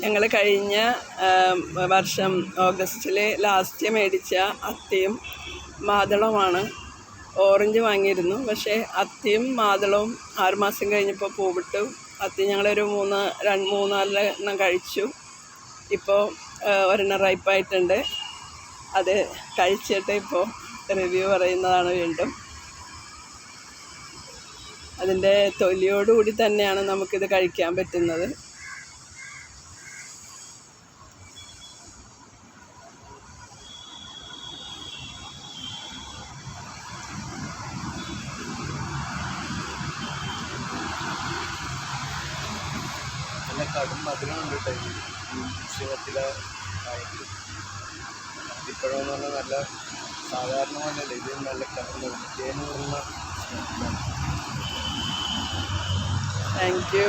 ഞങ്ങൾ കഴിഞ്ഞ വർഷം ഓഗസ്റ്റിൽ ലാസ്റ്റ് മേടിച്ച അത്തിയും മാതളവുമാണ്. ഓറഞ്ച് വാങ്ങിയിരുന്നു, പക്ഷേ അത്തിയും മാതളവും 6 മാസം കഴിഞ്ഞപ്പോൾ പൂവിട്ടു. അത്തി ഞങ്ങളൊരു 3-4 എണ്ണം കഴിച്ചു. ഇപ്പോൾ ഒരെണ്ണം റൈപ്പായിട്ടുണ്ട്. അത് കഴിച്ചിട്ട് ഇപ്പോൾ റിവ്യൂ പറയുന്നതാണ് വീണ്ടും. അതിൻ്റെ തൊലിയോടുകൂടി തന്നെയാണ് നമുക്കിത് കഴിക്കാൻ പറ്റുന്നത്. നല്ല കടും മധുരമുണ്ട് കേട്ടോ ഈ ക്ഷീണത്തിലെ ഇപ്പോഴെന്ന് പറഞ്ഞാൽ നല്ല സാധാരണ പോലെയല്ല, ഇത് നല്ല തേന് വരുന്ന. Thank you.